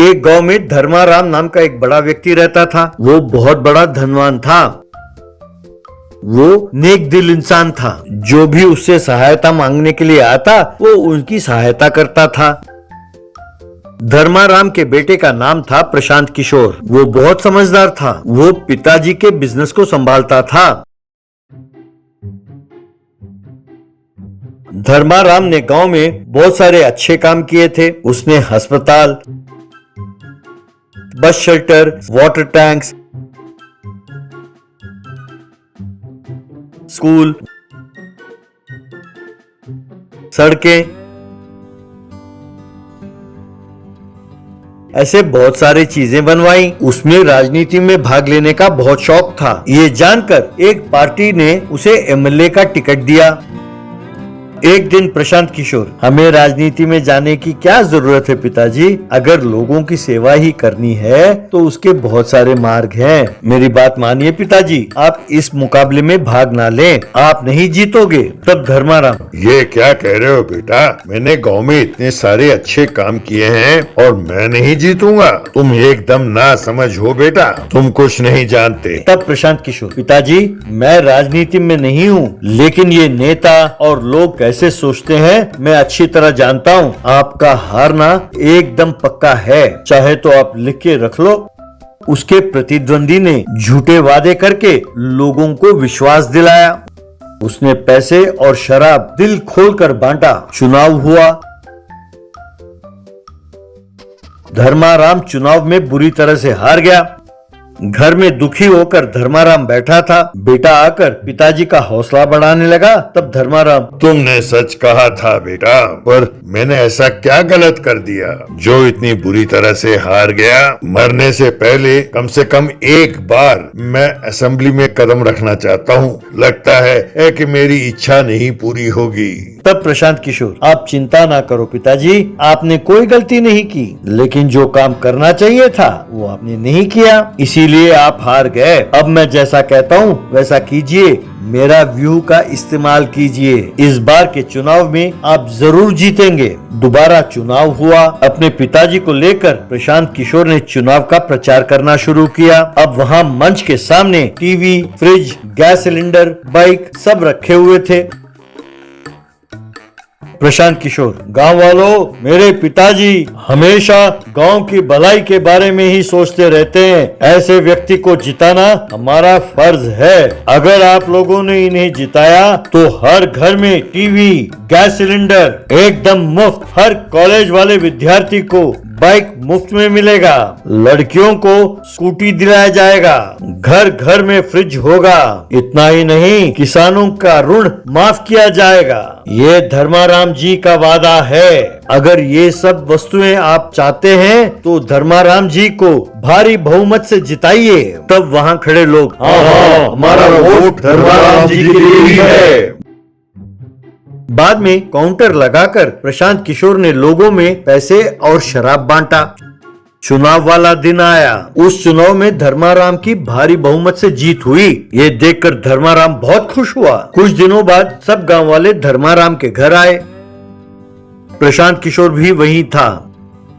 एक गांव में धर्माराम नाम का एक बड़ा व्यक्ति रहता था। वो बहुत बड़ा धनवान था। वो नेक दिल इंसान था। जो भी उससे सहायता मांगने के लिए आता वो उनकी सहायता करता था। धर्माराम के बेटे का नाम था प्रशांत किशोर। वो बहुत समझदार था। वो पिताजी के बिजनेस को संभालता था। धर्माराम ने गांव में बहुत सारे अच्छे काम किए थे। उसने अस्पताल, bus shelter, water tanks, school, सड़कें, ऐसे बहुत सारी चीजें बनवाई। उसमें राजनीति में भाग लेने का बहुत शौक था। ये जानकर एक पार्टी ने उसे एमएलए का टिकट दिया। एक दिन प्रशांत किशोर, हमें राजनीति में जाने की क्या जरूरत है पिताजी? अगर लोगों की सेवा ही करनी है तो उसके बहुत सारे मार्ग हैं। मेरी बात मानिए पिताजी, आप इस मुकाबले में भाग ना लें, आप नहीं जीतोगे। तब धर्माराम, ये क्या कह रहे हो बेटा? मैंने गांव में इतने सारे अच्छे काम किए हैं और मैं नहीं जीतूंगा? तुम एकदम ना समझ हो बेटा, तुम कुछ नहीं जानते। तब प्रशांत किशोर, पिताजी मैं राजनीति में नहीं हूँ, लेकिन ये नेता और लोग कैसे सोचते हैं मैं अच्छी तरह जानता हूँ। आपका हारना एकदम पक्का है, चाहे तो आप लिख के रख लो। उसके प्रतिद्वंदी ने झूठे वादे करके लोगों को विश्वास दिलाया। उसने पैसे और शराब दिल खोलकर बांटा। चुनाव हुआ। धर्माराम चुनाव में बुरी तरह से हार गया। घर में दुखी होकर धर्माराम बैठा था। बेटा आकर पिताजी का हौसला बढ़ाने लगा। तब धर्माराम, तुमने सच कहा था बेटा, पर मैंने ऐसा क्या गलत कर दिया जो इतनी बुरी तरह से हार गया? मरने से पहले कम से कम एक बार मैं असेंबली में कदम रखना चाहता हूँ। लगता है कि मेरी इच्छा नहीं पूरी होगी। तब प्रशांत किशोर, आप चिंता ना करो पिताजी, आपने कोई गलती नहीं की, लेकिन जो काम करना चाहिए था वो आपने नहीं किया, इसीलिए आप हार गए। अब मैं जैसा कहता हूँ वैसा कीजिए, मेरा व्यू का इस्तेमाल कीजिए। इस बार के चुनाव में आप जरूर जीतेंगे। दोबारा चुनाव हुआ। अपने पिताजी को लेकर प्रशांत किशोर ने चुनाव का प्रचार करना शुरू किया। अब वहाँ मंच के सामने TV, fridge, gas cylinder, bike सब रखे हुए थे। प्रशांत किशोर, गांव वालों, मेरे पिताजी हमेशा गांव की भलाई के बारे में ही सोचते रहते हैं। ऐसे व्यक्ति को जिताना हमारा फर्ज है। अगर आप लोगों ने इन्हें जिताया तो हर घर में टीवी, गैस सिलेंडर एकदम मुफ्त, हर कॉलेज वाले विद्यार्थी को बाइक मुफ्त में मिलेगा, लड़कियों को स्कूटी दिलाया जाएगा, घर घर में फ्रिज होगा। इतना ही नहीं, किसानों का ऋण माफ किया जाएगा। ये धर्माराम जी का वादा है। अगर ये सब वस्तुएं आप चाहते हैं तो धर्माराम जी को भारी बहुमत से जिताइए। तब वहाँ खड़े लोग, हाँ, हमारा वोट धर्माराम जी के लिए ही है। बाद में काउंटर लगाकर प्रशांत किशोर ने लोगों में पैसे और शराब बांटा। चुनाव वाला दिन आया। उस चुनाव में धर्माराम की भारी बहुमत से जीत हुई। ये देखकर धर्माराम बहुत खुश हुआ। कुछ दिनों बाद सब गांव वाले धर्माराम के घर आए। प्रशांत किशोर भी वहीं था।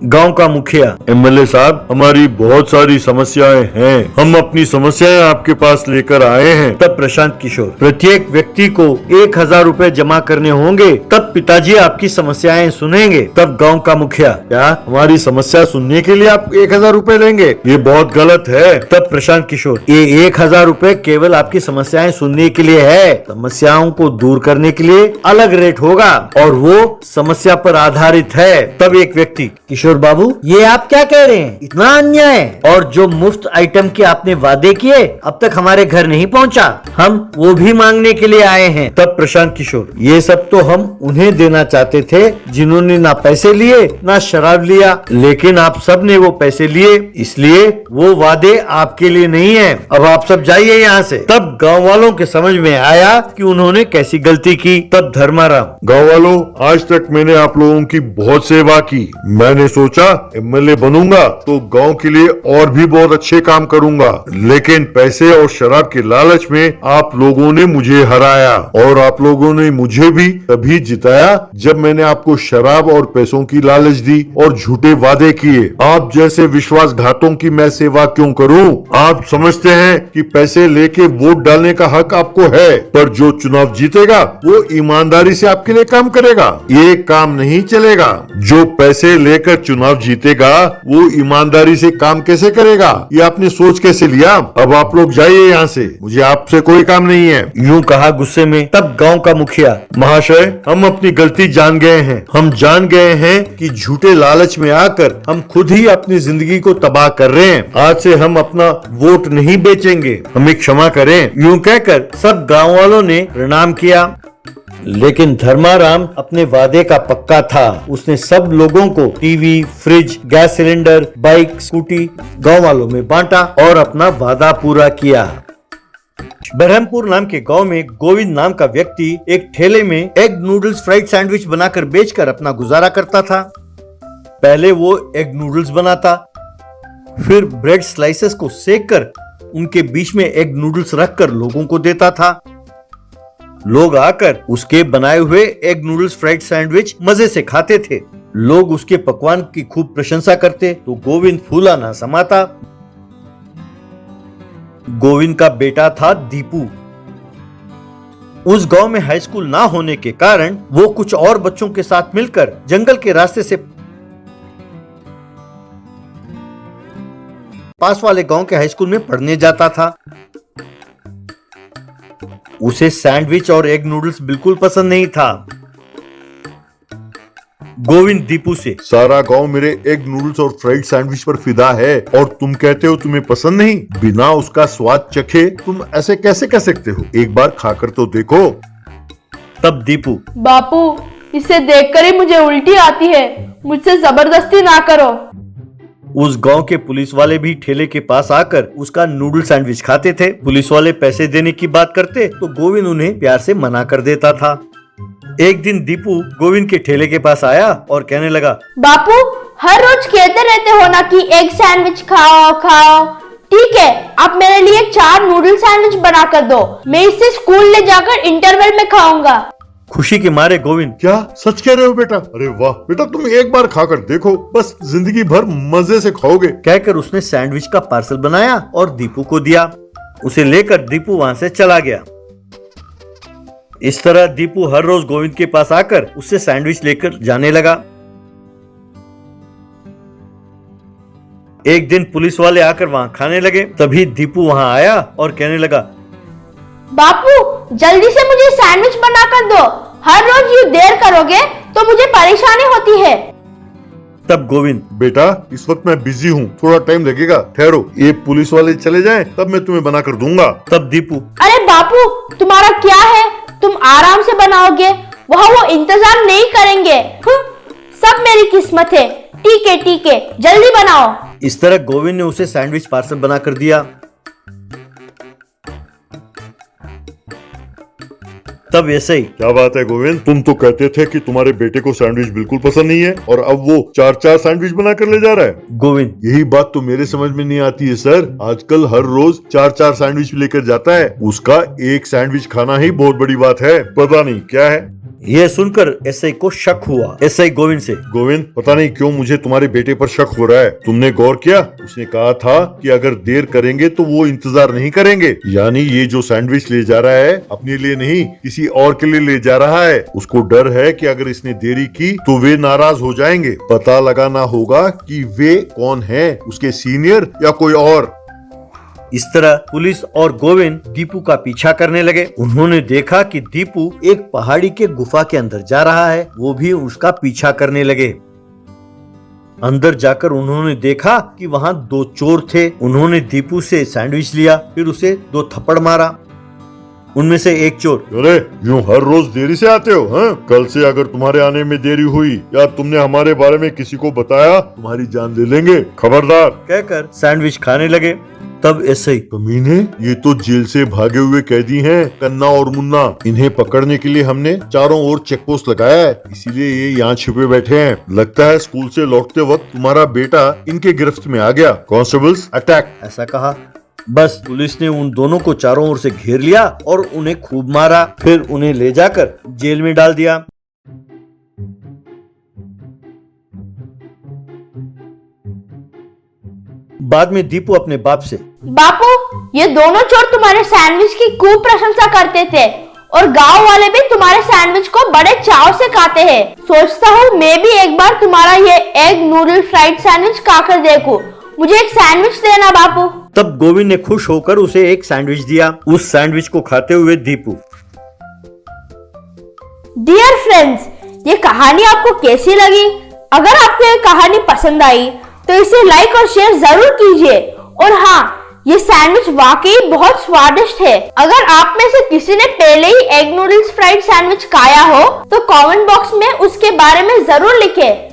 गांव का मुखिया, एमएलए साहब, हमारी बहुत सारी समस्याएं हैं, हम अपनी समस्याएं आपके पास लेकर आए हैं। तब प्रशांत किशोर, प्रत्येक व्यक्ति को 1000 रुपए जमा करने होंगे, तब पिताजी आपकी समस्याएं सुनेंगे। तब गांव का मुखिया, क्या हमारी समस्या सुनने के लिए आप 1000 रुपए लेंगे? ये बहुत गलत है। तब प्रशांत किशोर, ये 1000 रुपए केवल आपकी समस्याएं सुनने के लिए है। समस्याओं को दूर करने के लिए अलग रेट होगा और वो समस्या पर आधारित है। तब एक व्यक्ति, किशोर बाबू, ये आप क्या कह रहे हैं? इतना अन्याय! और जो मुफ्त आइटम के आपने वादे किए अब तक हमारे घर नहीं पहुंचा, हम वो भी मांगने के लिए आए हैं। तब प्रशांत किशोर, ये सब तो हम उन्हें देना चाहते थे जिन्होंने ना पैसे लिए ना शराब लिया, लेकिन आप सब ने वो पैसे लिए, इसलिए वो वादे आपके लिए नहीं है। अब आप सब जाइए यहाँ से। तब गाँव वालों के समझ में आया कि उन्होंने कैसी गलती की। तब धर्माराम, गाँव वालों, आज तक मैंने आप लोगों की बहुत सेवा की। मैंने सोचा एमएलए बनूंगा तो गांव के लिए और भी बहुत अच्छे काम करूंगा, लेकिन पैसे और शराब के लालच में आप लोगों ने मुझे हराया और आप लोगों ने मुझे भी तभी जिताया जब मैंने आपको शराब और पैसों की लालच दी और झूठे वादे किए। आप जैसे विश्वासघातों की मैं सेवा क्यों करूं? आप समझते हैं कि पैसे लेके वोट डालने का हक आपको है, पर जो चुनाव जीतेगा वो ईमानदारी से आपके लिए काम करेगा। ये काम नहीं चलेगा। जो पैसे लेकर चुनाव जीतेगा वो ईमानदारी से काम कैसे करेगा? ये आपने सोच कैसे लिया? अब आप लोग जाइए यहाँ से, मुझे आपसे कोई काम नहीं है। यूं कहा गुस्से में। तब गांव का मुखिया, महाशय हम अपनी गलती जान गए हैं। हम जान गए हैं कि झूठे लालच में आकर हम खुद ही अपनी जिंदगी को तबाह कर रहे हैं। आज से हम अपना वोट नहीं बेचेंगे, हमें क्षमा करें। यूं कहकर सब गांव वालों ने प्रणाम किया। लेकिन धर्माराम अपने वादे का पक्का था। उसने सब लोगों को TV, fridge, gas cylinder, bike, scooty गांव वालों में बांटा और अपना वादा पूरा किया। बरहमपुर नाम के गांव में गोविंद नाम का व्यक्ति एक ठेले में एग नूडल्स फ्राइड सैंडविच बनाकर बेचकर अपना गुजारा करता था। पहले वो एग नूडल्स बनाता, फिर ब्रेड स्लाइसेस को सेककर उनके बीच में एग नूडल्स रखकर लोगों को देता था। लोग आकर उसके बनाए हुए एग नूडल्स फ्राइड सैंडविच मजे से खाते थे। लोग उसके पकवान की खूब प्रशंसा करते तो गोविंद फूला ना समाता। गोविंद का बेटा था दीपू। उस गांव में हाई स्कूल ना होने के कारण वो कुछ और बच्चों के साथ मिलकर जंगल के रास्ते से पास वाले गांव के हाई स्कूल में पढ़ने जाता था। उसे सैंडविच और एग नूडल्स बिल्कुल पसंद नहीं था। गोविंद दीपू से, सारा गांव मेरे एग नूडल्स और फ्राइड सैंडविच पर फिदा है और तुम कहते हो तुम्हें पसंद नहीं? बिना उसका स्वाद चखे तुम ऐसे कैसे कह सकते हो? एक बार खाकर तो देखो। तब दीपू, बापू इसे देखकर ही मुझे उल्टी आती है, मुझसे जबरदस्ती ना करो। उस गांव के पुलिस वाले भी ठेले के पास आकर उसका नूडल सैंडविच खाते थे। पुलिस वाले पैसे देने की बात करते तो गोविंद उन्हें प्यार से मना कर देता था। एक दिन दीपू गोविंद के ठेले के पास आया और कहने लगा, बापू हर रोज कहते रहते हो ना कि एग सैंडविच खाओ खाओ। ठीक है, आप मेरे लिए 4 नूडल सैंडविच बना कर दो, मैं इसे स्कूल ले जाकर इंटरवल में खाऊंगा। खुशी के मारे गोविंद, क्या सच कह रहे हो बेटा? अरे वाह बेटा, तुम एक बार खाकर देखो, बस जिंदगी भर मजे से खाओगे। कहकर उसने सैंडविच का पार्सल बनाया और दीपू को दिया। उसे लेकर दीपू वहां से चला गया। इस तरह दीपू हर रोज गोविंद के पास आकर उससे सैंडविच लेकर जाने लगा। एक दिन पुलिस वाले आकर वहां खाने लगे। तभी दीपू वहां आया और कहने लगा, बापू जल्दी से मुझे सैंडविच बना कर दो, हर रोज यूं देर करोगे तो मुझे परेशानी होती है। तब गोविंद, बेटा इस वक्त मैं बिजी हूँ, थोड़ा टाइम लगेगा, ठहरो, ये पुलिस वाले चले जाएं तब मैं तुम्हें बना कर दूंगा। तब दीपू, अरे बापू तुम्हारा क्या है, तुम आराम से बनाओगे, वहाँ वो इंतजार नहीं करेंगे। सब मेरी किस्मत है। ठीक है जल्दी बनाओ। इस तरह गोविंद ने उसे सैंडविच पार्सल बना कर दिया। तब ऐसे ही, क्या बात है गोविंद, तुम तो कहते थे कि तुम्हारे बेटे को सैंडविच बिल्कुल पसंद नहीं है और अब वो 4-4 सैंडविच बना कर ले जा रहा है। गोविंद, यही बात तो मेरे समझ में नहीं आती है सर। आजकल हर रोज 4-4 सैंडविच लेकर जाता है, उसका एक सैंडविच खाना ही बहुत बड़ी बात है, पता नहीं क्या है। यह सुनकर एसआई को शक हुआ। एसआई गोविंद से, गोविंद पता नहीं क्यों मुझे तुम्हारे बेटे पर शक हो रहा है, तुमने गौर किया? उसने कहा था कि अगर देर करेंगे तो वो इंतजार नहीं करेंगे, यानी ये जो सैंडविच ले जा रहा है अपने लिए नहीं किसी और के लिए ले जा रहा है। उसको डर है कि अगर इसने देरी की तो वे नाराज हो जाएंगे। पता लगाना होगा कि वे कौन है, उसके सीनियर या कोई और। इस तरह पुलिस और गोविंद दीपू का पीछा करने लगे। उन्होंने देखा कि दीपू एक पहाड़ी के गुफा के अंदर जा रहा है। वो भी उसका पीछा करने लगे। अंदर जाकर उन्होंने देखा कि वहाँ 2 चोर थे। उन्होंने दीपू से सैंडविच लिया, फिर उसे 2 थप्पड़ मारा। उनमें से एक चोर, अरे यूं हर रोज देरी से आते हो? हाँ? कल से अगर तुम्हारे आने में देरी हुई या तुमने हमारे बारे में किसी को बताया तुम्हारी जान ले लेंगे, खबरदार। कहकर सैंडविच खाने लगे। तब ऐसे ही कमीने, ये तो जेल से भागे हुए कैदी हैं, कन्ना और मुन्ना। इन्हें पकड़ने के लिए हमने चारों ओर चेक पोस्ट लगाया है, इसीलिए ये यहाँ छिपे बैठे हैं। लगता है स्कूल से लौटते वक्त तुम्हारा बेटा इनके गिरफ्त में आ गया। Constables attack. ऐसा कहा। बस पुलिस ने उन दोनों को चारों ओर से घेर लिया और उन्हें खूब मारा, फिर उन्हें ले जाकर जेल में डाल दिया। बाद में दीपू अपने बाप से, बापू, ये दोनों चोर तुम्हारे सैंडविच की खूब प्रशंसा करते थे और गांव वाले भी तुम्हारे सैंडविच को बड़े चाव से खाते हैं। सोचता हूँ मैं भी एक बार तुम्हारा ये एग नूडल फ्राइड सैंडविच खाकर देखूं। मुझे एक सैंडविच देना बापू। तब गोविंद ने खुश होकर उसे एक सैंडविच दिया। उस सैंडविच को खाते हुए दीपू, डियर फ्रेंड्स, ये कहानी आपको कैसी लगी? अगर आपको ये कहानी पसंद आई तो इसे लाइक और शेयर जरूर कीजिए। और हाँ, ये सैंडविच वाकई बहुत स्वादिष्ट है। अगर आप में से किसी ने पहले ही एग नूडल्स फ्राइड सैंडविच खाया हो तो कमेंट बॉक्स में उसके बारे में जरूर लिखें।